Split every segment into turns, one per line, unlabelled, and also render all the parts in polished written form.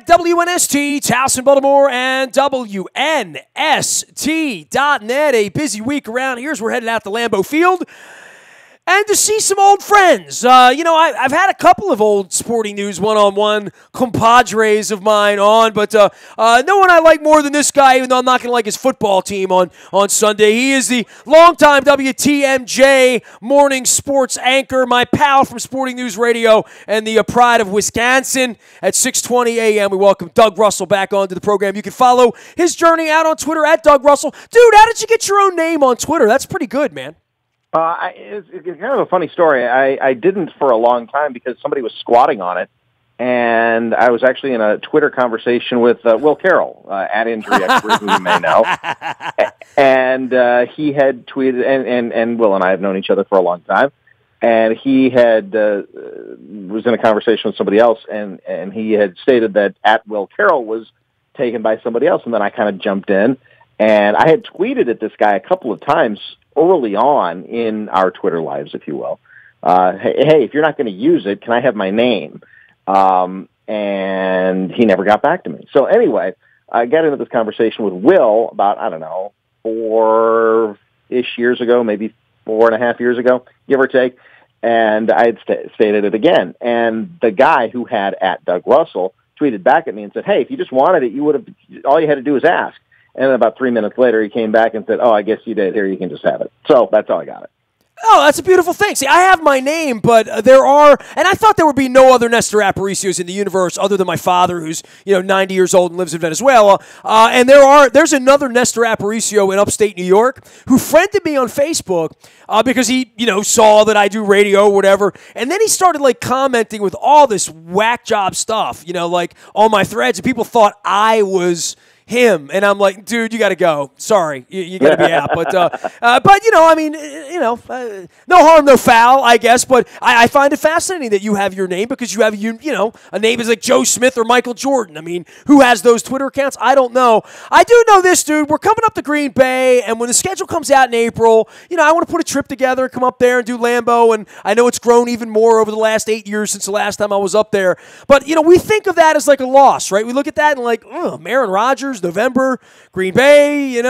WNST, Towson, Baltimore, and WNST.net. A busy week around here as we're headed out to Lambeau Field. And to see some old friends. I've had a couple of old Sporting News one-on-one compadres of mine on, but no one I like more than this guy, even though I'm not going to like his football team on Sunday. He is the longtime WTMJ morning sports anchor, my pal from Sporting News Radio and the pride of Wisconsin. At 6:20 a.m., we welcome Doug Russell back onto the program. You can follow his journey out on Twitter at Doug Russell. Dude, how did you get your own name on Twitter? That's pretty good, man.
It's kind of a funny story. I didn't for a long time because somebody was squatting on it, and I was actually in a Twitter conversation with Will Carroll, at Injury Expert, who you may know, and he had tweeted, and Will and I have known each other for a long time, and he had was in a conversation with somebody else, and he had stated that at Will Carroll was taken by somebody else, and then I kind of jumped in, and I had tweeted at this guy a couple of times early on in our Twitter lives, if you will. Hey, if you're not going to use it, can I have my name? And he never got back to me. So anyway, I got into this conversation with Will about, 4-ish years ago, maybe 4.5 years ago, give or take. And I had stated it again. And the guy who had at Doug Russell tweeted back at me and said, hey, if you just wanted it, all you had to do was ask. And then about 3 minutes later, he came back and said, oh, I guess you did. Here, you can just have it. So that's how I got it.
Oh, that's a beautiful thing. See, I have my name, but there are, and I thought there would be no other Nestor Aparicios in the universe other than my father, who's 90 years old and lives in Venezuela. And there's another Nestor Aparicio in upstate New York who friended me on Facebook because he saw that I do radio or whatever, and then he started commenting with all this whack job stuff, on my threads, and people thought I was him, and I'm like, dude, you got to go. Sorry, you got to be out. But no harm, no foul, I guess. But I find it fascinating that you have your name because you have a name is like Joe Smith or Michael Jordan. I mean, who has those Twitter accounts? I don't know. I do know this, dude. We're coming up to Green Bay, and when the schedule comes out in April, I want to put a trip together, come up there and do Lambeau. And I know it's grown even more over the last 8 years since the last time I was up there. But we think of that as like a loss, right? We look at that and like, Aaron Rodgers. November, Green Bay,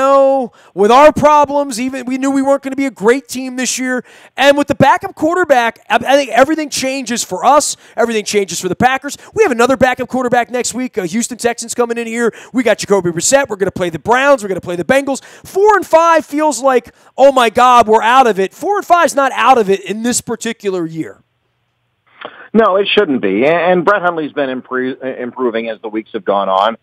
with our problems, even we knew we weren't going to be a great team this year. And with the backup quarterback, I think everything changes for us. Everything changes for the Packers. We have another backup quarterback next week. Houston Texans coming in here. We got Jacoby Brissett. We're going to play the Browns. We're going to play the Bengals. 4-5 feels like, oh my God, we're out of it. 4-5 is not out of it in this particular year.
No, it shouldn't be. And Brett Hundley's been improving as the weeks have gone on.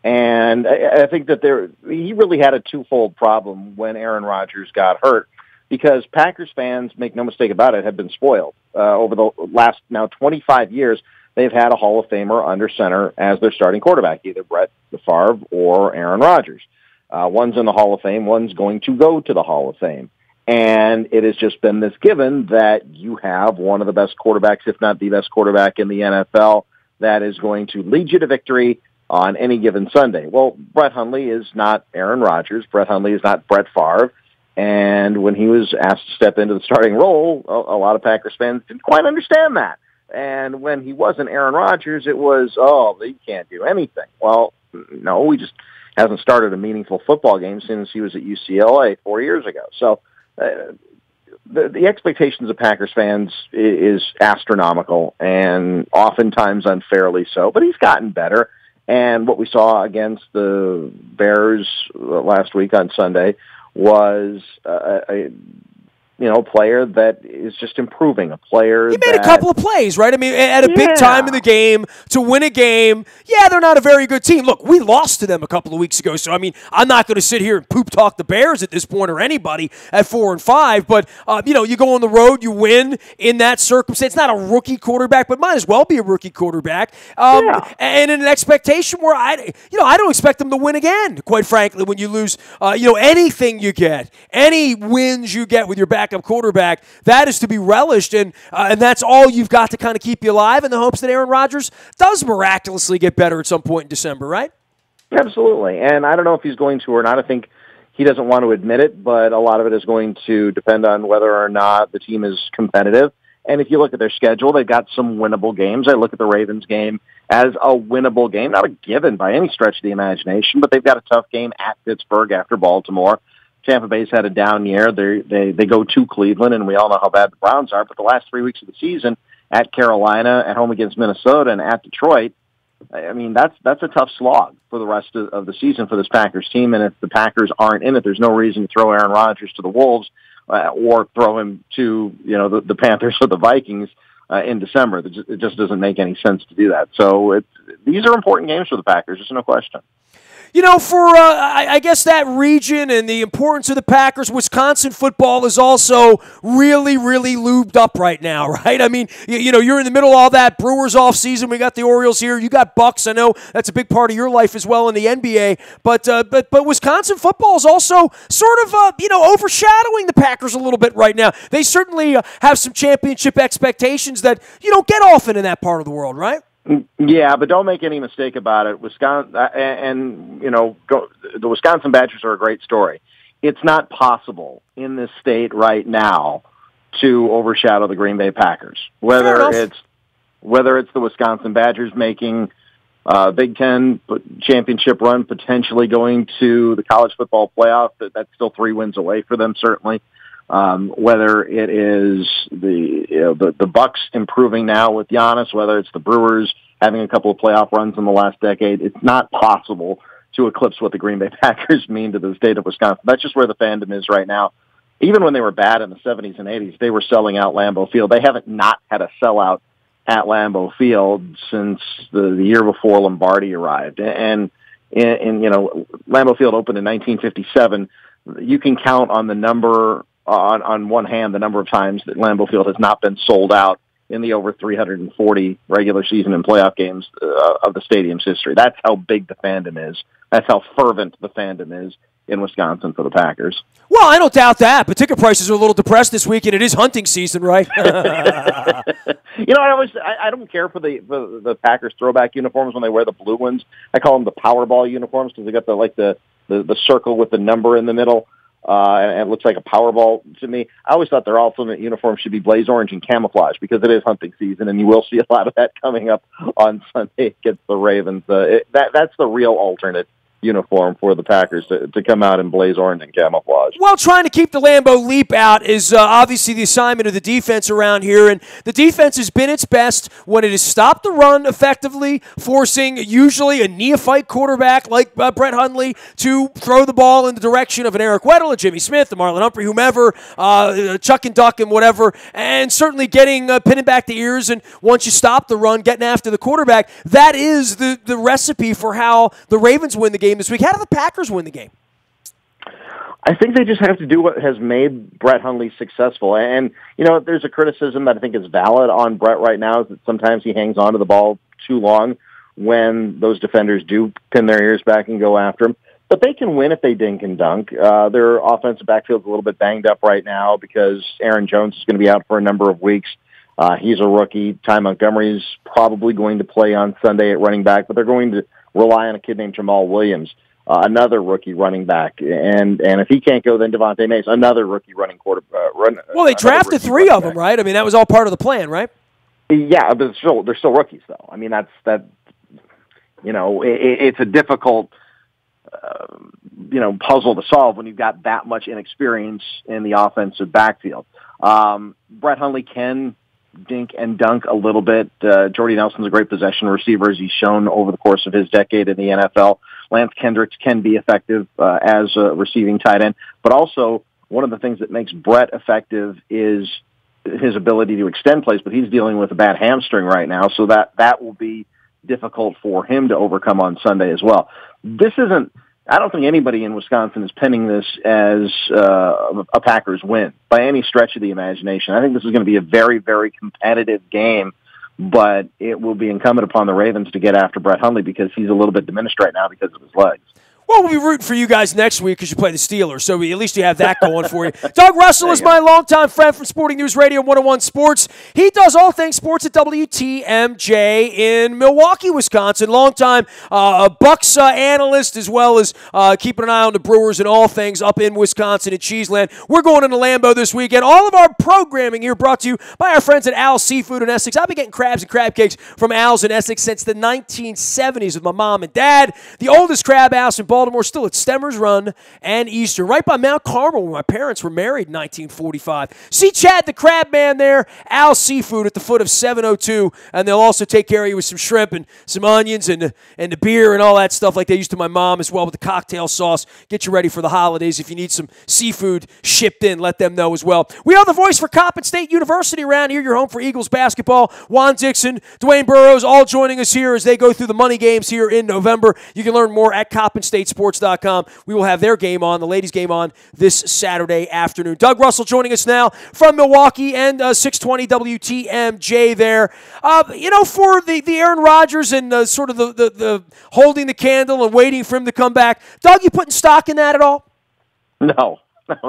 And I think that he really had a twofold problem when Aaron Rodgers got hurt because Packers fans, make no mistake about it, have been spoiled. Over the last now 25 years, they've had a Hall of Famer under center as their starting quarterback, either Brett Favre or Aaron Rodgers. One's in the Hall of Fame, one's going to go to the Hall of Fame. And it has just been this given that you have one of the best quarterbacks, if not the best quarterback in the NFL, that is going to lead you to victory on any given Sunday. Well, Brett Hundley is not Aaron Rodgers. Brett Hundley is not Brett Favre. And when he was asked to step into the starting role, a lot of Packers fans didn't quite understand that. And when he wasn't Aaron Rodgers, it was, he can't do anything. Well, no, he just hasn't started a meaningful football game since he was at UCLA 4 years ago. So the expectations of Packers fans is astronomical and oftentimes unfairly so. But he's gotten better. And what we saw against the Bears last week on Sunday was a player that is just improving. A player
he made a couple of plays, right? I mean, at a big time in the game to win a game. Yeah, they're not a very good team. Look, we lost to them a couple of weeks ago, so I mean, I'm not going to sit here and poop talk the Bears at this point or anybody at 4-5. But you go on the road, you win in that circumstance. It's not a rookie quarterback, but might as well be a rookie quarterback. And in an expectation where I don't expect them to win again. Quite frankly, when you lose, anything you get, any wins you get with your backup quarterback, that is to be relished, and that's all you've got to kind of keep you alive in the hopes that Aaron Rodgers does miraculously get better at some point in December, right?
Absolutely, and I don't know if he's going to or not. I think he doesn't want to admit it, but a lot of it is going to depend on whether or not the team is competitive. And if you look at their schedule, they've got some winnable games. I look at the Ravens game as a winnable game. Not a given by any stretch of the imagination, but they've got a tough game at Pittsburgh after Baltimore. Tampa Bay's had a down year. They go to Cleveland, and we all know how bad the Browns are. But the last 3 weeks of the season, at Carolina, at home against Minnesota, and at Detroit, I mean, that's a tough slog for the rest of the season for this Packers team. And if the Packers aren't in it, there's no reason to throw Aaron Rodgers to the Wolves or throw him to the Panthers or the Vikings in December. It just doesn't make any sense to do that. So these are important games for the Packers. There's no question.
For I guess that region and the importance of the Packers, Wisconsin football is also really, really lubed up right now, right? I mean, you're in the middle of all that Brewers off season. We got the Orioles here. You got Bucks. I know that's a big part of your life as well in the NBA. But Wisconsin football is also sort of overshadowing the Packers a little bit right now. They certainly have some championship expectations that you don't get often in that part of the world, right?
Yeah, but don't make any mistake about it. Wisconsin the Wisconsin Badgers are a great story. It's not possible in this state right now to overshadow the Green Bay Packers. Whether it's the Wisconsin Badgers making Big Ten championship run, potentially going to the college football playoff, that's still 3 wins away for them, certainly. Whether it is the Bucks improving now with Giannis, whether it's the Brewers having a couple of playoff runs in the last decade, it's not possible to eclipse what the Green Bay Packers mean to the state of Wisconsin. That's just where the fandom is right now. Even when they were bad in the 70s and 80s, they were selling out Lambeau Field. They haven't not had a sellout at Lambeau Field since the year before Lombardi arrived. And Lambeau Field opened in 1957. You can count on the number on one hand the number of times that Lambeau Field has not been sold out in the over 340 regular season and playoff games of the stadium's history. That's how big the fandom is. That's how fervent the fandom is in Wisconsin for the Packers.
Well, I don't doubt that, but ticket prices are a little depressed this week, and it is hunting season, right?
I don't care for the Packers throwback uniforms when they wear the blue ones. I call them the Powerball uniforms because they got the circle with the number in the middle. And it looks like a Powerball to me. I always thought their alternate uniform should be blaze orange and camouflage because it is hunting season, and you will see a lot of that coming up on Sunday against the Ravens. That's the real alternate uniform for the Packers to come out in blaze orange and camouflage.
Well, trying to keep the Lambeau leap out is obviously the assignment of the defense around here, and the defense has been its best when it has stopped the run effectively, forcing usually a neophyte quarterback like Brett Hundley to throw the ball in the direction of an Eric Weddle, a Jimmy Smith, a Marlon Humphrey, whomever, chuck and duck and whatever, and certainly pinning back the ears, and once you stop the run, getting after the quarterback. That is the recipe for how the Ravens win the game this week. How do the Packers win the game?
I think they just have to do what has made Brett Hundley successful. And, there's a criticism that I think is valid on Brett right now is that sometimes he hangs on to the ball too long when those defenders do pin their ears back and go after him. But they can win if they dink and dunk. Their offensive backfield's a little bit banged up right now because Aaron Jones is going to be out for a number of weeks. He's a rookie. Ty Montgomery's probably going to play on Sunday at running back, but they're going to rely on a kid named Jamal Williams, another rookie running back. And if he can't go, then Devontae Mays, another rookie running quarterback.
Well, they drafted 3 of them, right? I mean, that was all part of the plan, right?
Yeah, but they're still rookies, though. I mean, it's a difficult puzzle to solve when you've got that much inexperience in the offensive backfield. Brett Hundley can dink and dunk a little bit. Jordy Nelson's a great possession receiver, as he's shown over the course of his decade in the NFL. Lance Kendricks can be effective as a receiving tight end, but also one of the things that makes Brett effective is his ability to extend plays, but he's dealing with a bad hamstring right now, so that will be difficult for him to overcome on Sunday as well. I don't think anybody in Wisconsin is penning this as a Packers win by any stretch of the imagination. I think this is going to be a very, very competitive game, but it will be incumbent upon the Ravens to get after Brett Hundley because he's a little bit diminished right now because of his legs.
Well, we'll be rooting for you guys next week because you play the Steelers, so at least you have that going for you. Doug Russell is my longtime friend from Sporting News Radio 101 Sports. He does all things sports at WTMJ in Milwaukee, Wisconsin. Longtime Bucks analyst, as well as keeping an eye on the Brewers and all things up in Wisconsin and Cheeseland. We're going into Lambeau this weekend. All of our programming here brought to you by our friends at Al's Seafood in Essex. I've been getting crabs and crab cakes from Al's in Essex since the 1970s with my mom and dad. The oldest crab house in Baltimore, still at Stemmers Run and Eastern, right by Mount Carmel, where my parents were married in 1945. See Chad the Crab Man there, Al's Seafood at the foot of 702, and they'll also take care of you with some shrimp and some onions and the beer and all that stuff like they used to my mom as well with the cocktail sauce. Get you ready for the holidays. If you need some seafood shipped in, let them know as well. We are the voice for Coppin State University around here, your home for Eagles basketball. Juan Dixon, Dwayne Burrows, all joining us here as they go through the money games here in November. You can learn more at CoppinStateSports.com. We will have their game on, the ladies' game on, this Saturday afternoon. Doug Russell joining us now from Milwaukee and 620 WTMJ there. For the Aaron Rodgers and sort of the holding the candle and waiting for him to come back. Doug, you putting stock in that at all?
No,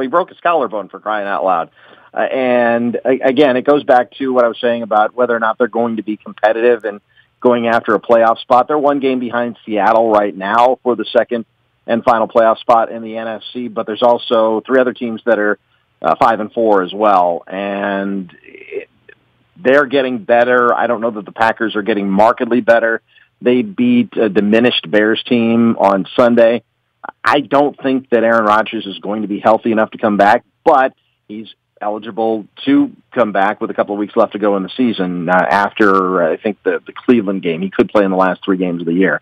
he broke his collarbone, for crying out loud. And again, it goes back to what I was saying about whether or not they're going to be competitive and going after a playoff spot. They're one game behind Seattle right now for the second and final playoff spot in the NFC, but there's also three other teams that are 5-4 as well, and they're getting better. I don't know that the Packers are getting markedly better. They beat a diminished Bears team on Sunday. I don't think that Aaron Rodgers is going to be healthy enough to come back, but he's eligible to come back with a couple of weeks left to go in the season after, I think, the Cleveland game. He could play in the last 3 games of the year.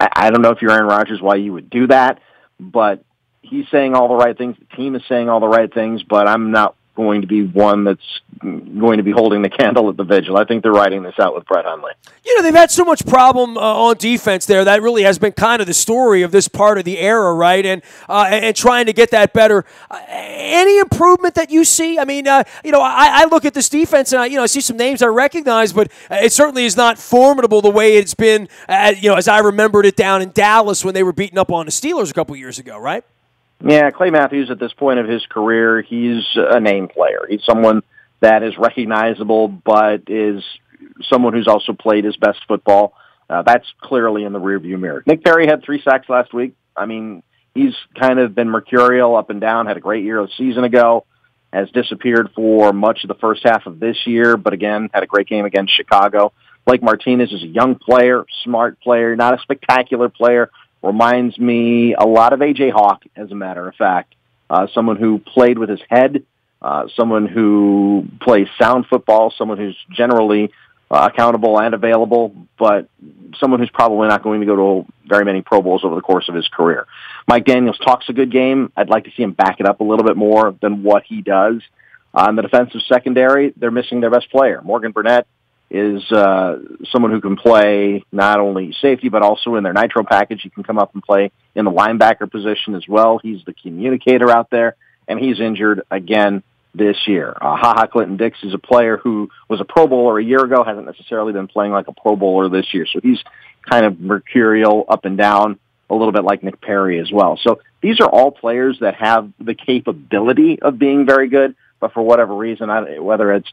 I don't know if you're Aaron Rodgers why you would do that, but he's saying all the right things. The team is saying all the right things, but I'm not going to be one that's going to be holding the candle at the vigil. I think they're riding this out with Brett Hundley.
They've had so much problem on defense there. That really has been kind of the story of this part of the era, right? And trying to get that better. Any improvement that you see? I mean, I look at this defense and I see some names I recognize, but it certainly is not formidable the way it's been, as I remembered it down in Dallas when they were beating up on the Steelers a couple years ago, right?
Yeah, Clay Matthews at this point of his career, he's a name player. He's someone that is recognizable, but is someone who's also played his best football. That's clearly in the rearview mirror. Nick Perry had 3 sacks last week. I mean, he's kind of been mercurial up and down, had a great year a season ago, has disappeared for much of the first half of this year, but again, had a great game against Chicago. Blake Martinez is a young player, smart player, not a spectacular player. Reminds me a lot of A.J. Hawk, as a matter of fact. Someone who played with his head, someone who plays sound football, someone who's generally accountable and available, but someone who's probably not going to go to very many Pro Bowls over the course of his career. Mike Daniels talks a good game. I'd like to see him back it up a little bit more than what he does. On the defensive secondary, they're missing their best player. Morgan Burnett is someone who can play not only safety, but also in their nitro package. He can come up and play in the linebacker position as well. He's the communicator out there, and he's injured again this year. HaHa Clinton-Dix is a player who was a Pro Bowler a year ago, hasn't necessarily been playing like a Pro Bowler this year. So he's kind of mercurial, up and down, a little bit like Nick Perry as well. So these are all players that have the capability of being very good, but for whatever reason, whether it's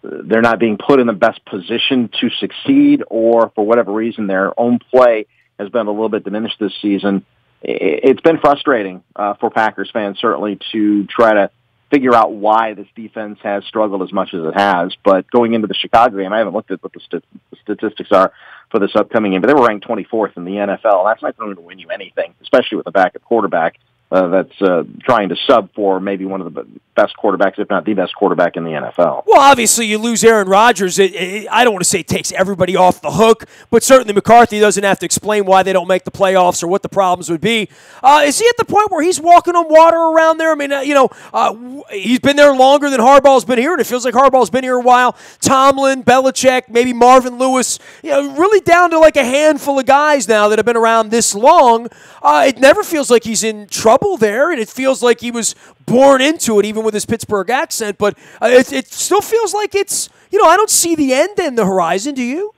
they're not being put in the best position to succeed, or for whatever reason their own play has been a little bit diminished this season. It's been frustrating for Packers fans, certainly, to try to figure out why this defense has struggled as much as it has. But going into the Chicago game, I haven't looked at what the statistics are for this upcoming game, but they were ranked 24th in the NFL. That's not going to win you anything, especially with a backup quarterback that's trying to sub for maybe one of the best quarterbacks, if not the best quarterback in the NFL.
Well, obviously, you lose Aaron Rodgers. I don't want to say it takes everybody off the hook, but certainly McCarthy doesn't have to explain why they don't make the playoffs or what the problems would be. Is he at the point where he's walking on water around there? I mean, he's been there longer than Harbaugh's been here, and it feels like Harbaugh's been here a while. Tomlin, Belichick, maybe Marvin Lewis, really down to like a handful of guys now that have been around this long. It never feels like he's in trouble there, and it feels like he was born into it, even with his Pittsburgh accent, but it still feels like it's, I don't see the end in the horizon, do you?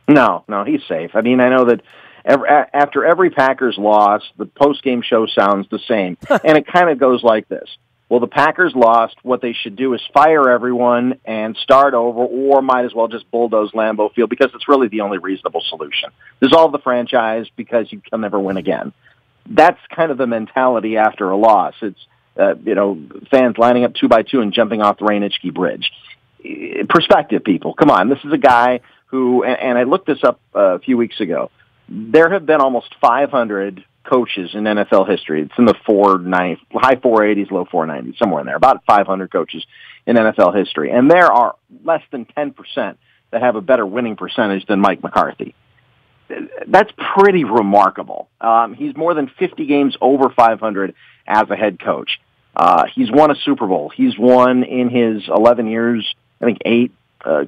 No, he's safe. I mean, I know that After every Packers loss, the post-game show sounds the same. And it kind of goes like this. Well, the Packers lost. What they should do is fire everyone and start over, or might as well just bulldoze Lambeau Field because it's really the only reasonable solution. Dissolve the franchise because you can never win again. That's kind of the mentality after a loss. It's, fans lining up 2 by 2 and jumping off the Rainichke Bridge. Perspective, people. Come on. This is a guy who, and I looked this up a few weeks ago, there have been almost 500 coaches in NFL history. It's in the high 480s, low 490s, somewhere in there, about 500 coaches in NFL history. And there are less than 10% that have a better winning percentage than Mike McCarthy. That's pretty remarkable. He's more than 50 games over 500 as a head coach. He's won a Super Bowl. He's won in his 11 years, I think 8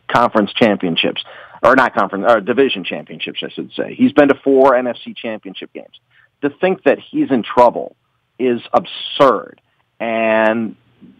conference championships, or not conference, or division championships, I should say. He's been to 4 NFC championship games. To think that he's in trouble is absurd. And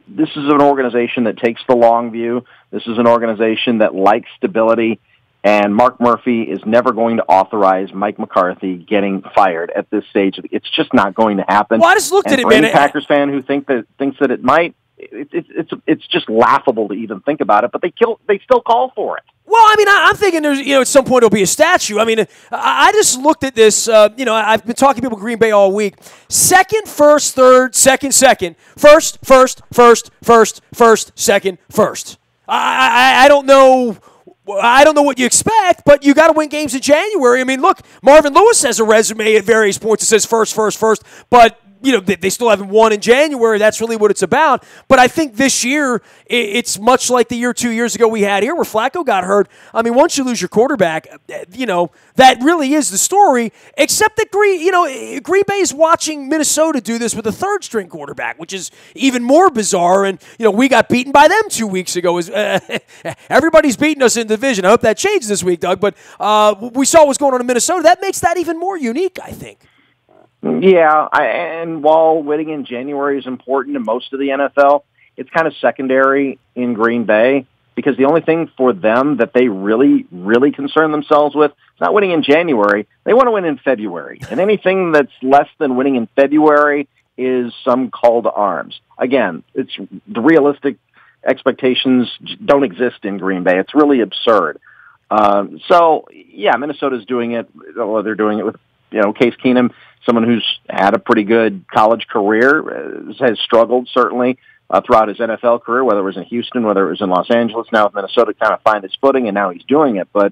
this is an organization that takes the long view. This is an organization that likes stability. And Mark Murphy is never going to authorize Mike McCarthy getting fired at this stage. It's just not going to happen.
Well, I just looked at it, man.
Any Packers fan who thinks that it might, it's just laughable to even think about it. But they still call for it.
Well, I mean, I'm thinking there's, at some point there'll be a statue. I mean, I just looked at this, I've been talking to people in Green Bay all week. Second, first, third, second, first, second, first. I don't know. I don't know what you expect, but you got to win games in January. I mean, look, Marvin Lewis has a resume at various points that says first, but they still haven't won in January. That's really what it's about. But I think this year, it's much like the year 2 years ago we had here where Flacco got hurt. I mean, once you lose your quarterback, that really is the story, except that Green Bay is watching Minnesota do this with a third-string quarterback, which is even more bizarre. And, we got beaten by them 2 weeks ago. Everybody's beating us in the division. I hope that changes this week, Doug. But we saw what's going on in Minnesota. That makes that even more unique, I think.
Yeah, and while winning in January is important in most of the NFL, it's kind of secondary in Green Bay because the only thing for them that they really, really concern themselves with is not winning in January. They want to win in February. And anything that's less than winning in February is some call to arms. Again, it's the realistic expectations don't exist in Green Bay. It's really absurd. Minnesota's doing it. Well, they're doing it with, Case Keenum, someone who's had a pretty good college career, has struggled certainly throughout his NFL career, whether it was in Houston, whether it was in Los Angeles. Now with Minnesota kind of find his footing, and now he's doing it. But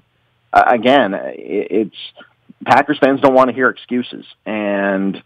again, it's Packers fans don't want to hear excuses, and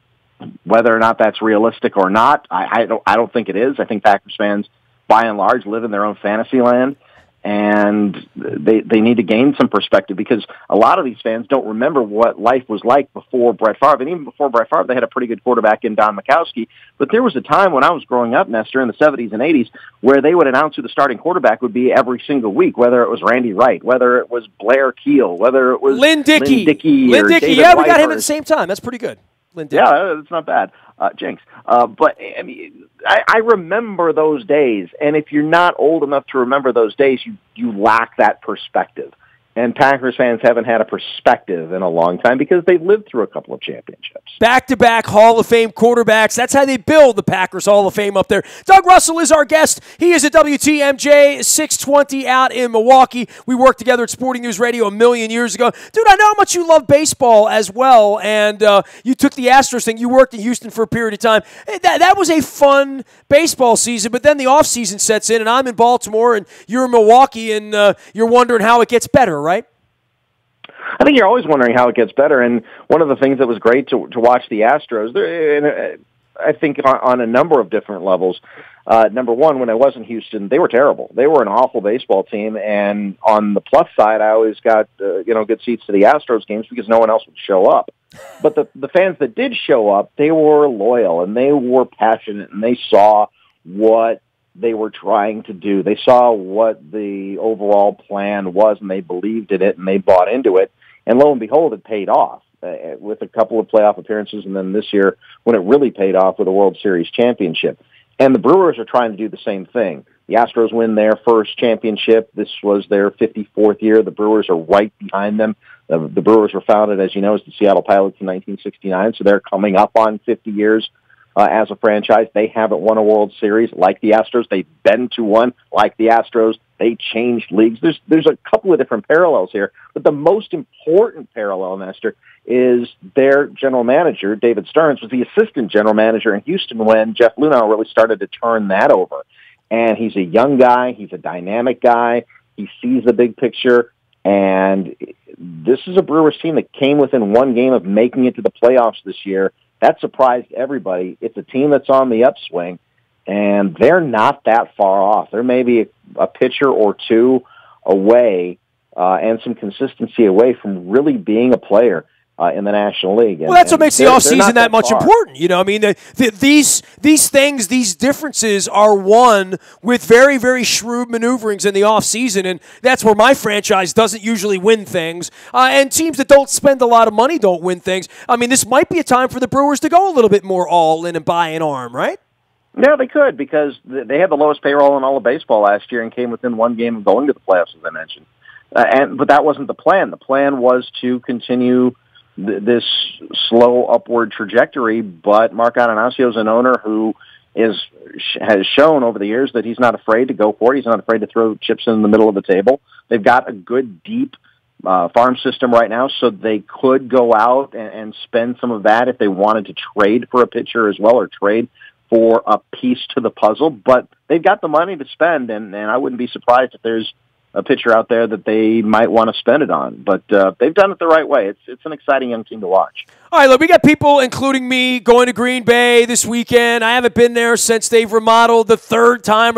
whether or not that's realistic or not, I don't think it is. I think Packers fans, by and large, live in their own fantasy land. And they need to gain some perspective because a lot of these fans don't remember what life was like before Brett Favre. And even before Brett Favre, they had a pretty good quarterback in Don Majkowski. But there was a time when I was growing up, Nestor, in the 70s and 80s, where they would announce who the starting quarterback would be every single week, whether it was Randy Wright, whether it was Blair Keel, whether it was
Lynn Dickey.
Lynn Dickey,
yeah, we got him at the same time. That's pretty good. Lynn Dickey.
Yeah, that's not bad. Jinx. But I mean, I remember those days, and if you're not old enough to remember those days, you lack that perspective. And Packers fans haven't had a perspective in a long time because they've lived through a couple of championships.
Back-to-back Hall of Fame quarterbacks. That's how they build the Packers Hall of Fame up there. Doug Russell is our guest. He is at WTMJ 620 out in Milwaukee. We worked together at Sporting News Radio a million years ago. Dude, I know how much you love baseball as well, and you took the Astros thing. You worked in Houston for a period of time. That was a fun baseball season, but then the offseason sets in, and I'm in Baltimore, and you're in Milwaukee, and you're wondering how it gets better, right?
I think you're always wondering how it gets better, and one of the things that was great to watch the Astros, I think on a number of different levels. Number one, when I was in Houston, they were terrible. They were an awful baseball team, and on the plus side, I always got good seats to the Astros games because no one else would show up. But the fans that did show up, they were loyal, and they were passionate, and they saw what they were trying to do. They saw what the overall plan was, and they believed in it, and they bought into it. And lo and behold, it paid off with a couple of playoff appearances, and then this year when it really paid off with a World Series championship. And the Brewers are trying to do the same thing. The Astros win their first championship. This was their 54th year. The Brewers are right behind them. The Brewers were founded, as you know, as the Seattle Pilots in 1969, so they're coming up on 50 years as a franchise. They haven't won a World Series like the Astros. They've been to one like the Astros. They changed leagues. There's a couple of different parallels here, but the most important parallel, Nestor, is their general manager, David Stearns, was the assistant general manager in Houston when Jeff Luhnow really started to turn that over. And he's a young guy. He's a dynamic guy. He sees the big picture. And this is a Brewers team that came within one game of making it to the playoffs this year. That surprised everybody. It's a team that's on the upswing, and they're not that far off. They're maybe a pitcher or two away and some consistency away from really being a player in the National League.
Well, that's what makes the offseason that much important. You know, I mean, these things, these differences are won with very, very shrewd maneuverings in the offseason, and that's where my franchise doesn't usually win things. And teams that don't spend a lot of money don't win things. I mean, this might be a time for the Brewers to go a little bit more all in and buy an arm, right?
Yeah, they could, because they had the lowest payroll in all of baseball last year and came within one game of going to the playoffs, as I mentioned. But that wasn't the plan. The plan was to continue this slow upward trajectory, but Mark Atanasio is an owner who has shown over the years that he's not afraid to go for it. He's not afraid to throw chips in the middle of the table. They've got a good, deep farm system right now, so they could go out and spend some of that if they wanted to trade for a pitcher as well, or trade for a piece to the puzzle. But they've got the money to spend, and I wouldn't be surprised if there's a pitcher out there that they might want to spend it on. But they've done it the right way. It's an exciting young team to watch.
All right, look, we got people, including me, going to Green Bay this weekend. I haven't been there since they've remodeled the third time.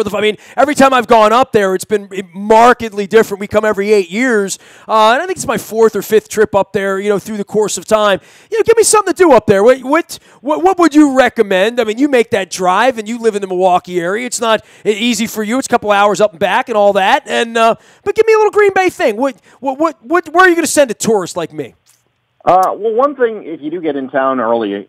Every time I've gone up there, it's been markedly different. We come every 8 years, and I think it's my fourth or fifth trip up there, through the course of time. Give me something to do up there. What would you recommend? I mean, you make that drive, and you live in the Milwaukee area. It's not easy for you. It's a couple hours up and back and all that. But give me a little Green Bay thing. Where are you going to send a tourist like me?
Well, one thing, if you do get in town early,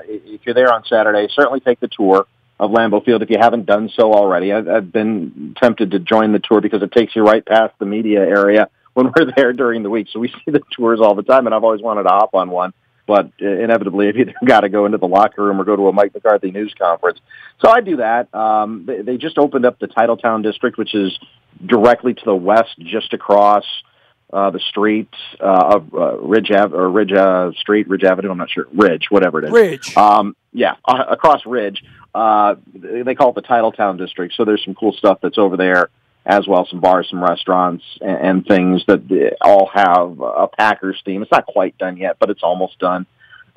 if you're there on Saturday, certainly take the tour of Lambeau Field if you haven't done so already. I've been tempted to join the tour because it takes you right past the media area when we're there during the week. So we see the tours all the time, and I've always wanted to hop on one. But inevitably, I've either got to go into the locker room or go to a Mike McCarthy news conference. So I do that. They just opened up the Titletown district, which is directly to the west, just across the street of Ridge Avenue. I'm not sure. Ridge, whatever it is.
Ridge.
Across Ridge. They call it the Titletown district. So there's some cool stuff that's over there as well. Some bars, some restaurants, and things that all have a Packers theme. It's not quite done yet, but it's almost done.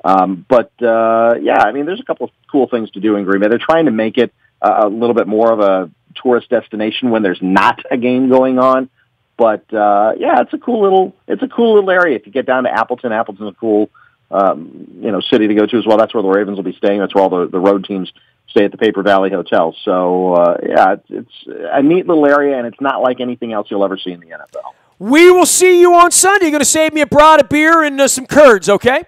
There's a couple of cool things to do in Green Bay. They're trying to make it a little bit more of a tourist destination when there's not a game going on. But it's a cool little area. If you get down to Appleton's a cool city to go to as well. That's where the Ravens will be staying. That's where all the road teams stay at the Paper Valley Hotel. So it's a neat little area, and it's not like anything else you'll ever see in the NFL.
We will see you on Sunday. You're going to save me a broad of beer and some curds, okay?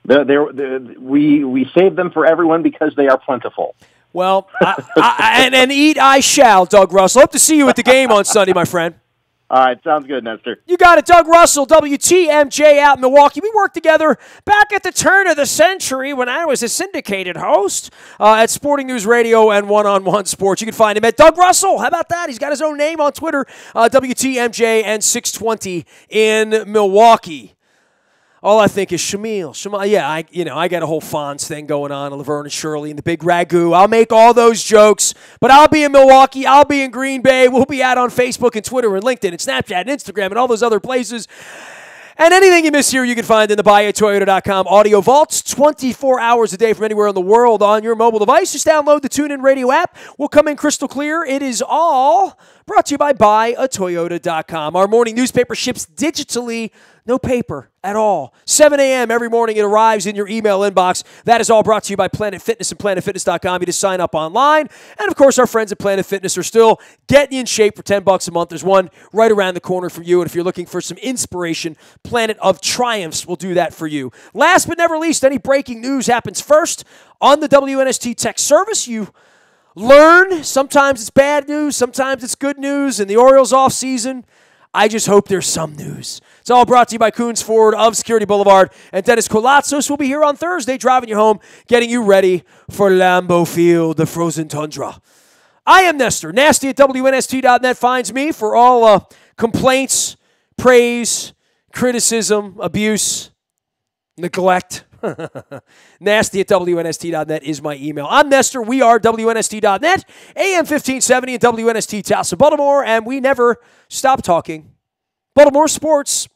We save them for everyone because they are plentiful.
Well, and eat I shall, Doug Russell. Hope to see you at the game on Sunday, my friend.
All right, sounds good, Nestor.
You got it. Doug Russell, WTMJ out in Milwaukee. We worked together back at the turn of the century when I was a syndicated host at Sporting News Radio and One-on-One Sports. You can find him at Doug Russell. How about that? He's got his own name on Twitter, WTMJ and 620 in Milwaukee. All I think is Shamil. Yeah, I got a whole Fonz thing going on, Laverne and Shirley and the big ragu. I'll make all those jokes, but I'll be in Milwaukee. I'll be in Green Bay. We'll be out on Facebook and Twitter and LinkedIn and Snapchat and Instagram and all those other places. And anything you miss here, you can find in the buyatoyota.com audio vaults 24 hours a day from anywhere in the world on your mobile device. Just download the TuneIn Radio app. We'll come in crystal clear. It is all brought to you by buyatoyota.com. Our morning newspaper ships digitally, no paper at all. 7 a.m. every morning, it arrives in your email inbox. That is all brought to you by Planet Fitness and PlanetFitness.com. You just sign up online. And, of course, our friends at Planet Fitness are still getting you in shape for $10 a month. There's one right around the corner for you. And if you're looking for some inspiration, Planet of Triumphs will do that for you. Last but never least, any breaking news happens first on the WNST text service. You learn. Sometimes it's bad news. Sometimes it's good news. In the Orioles off season, I just hope there's some news. It's all brought to you by Coons Ford of Security Boulevard. And Dennis Colatzos will be here on Thursday, driving you home, getting you ready for Lambeau Field, the frozen tundra. I am Nestor. Nasty at WNST.net finds me for all complaints, praise, criticism, abuse, neglect. Nasty at WNST.net is my email. I'm Nestor. We are WNST.net, AM 1570 and WNST Towson, Baltimore, and we never stop talking Baltimore sports.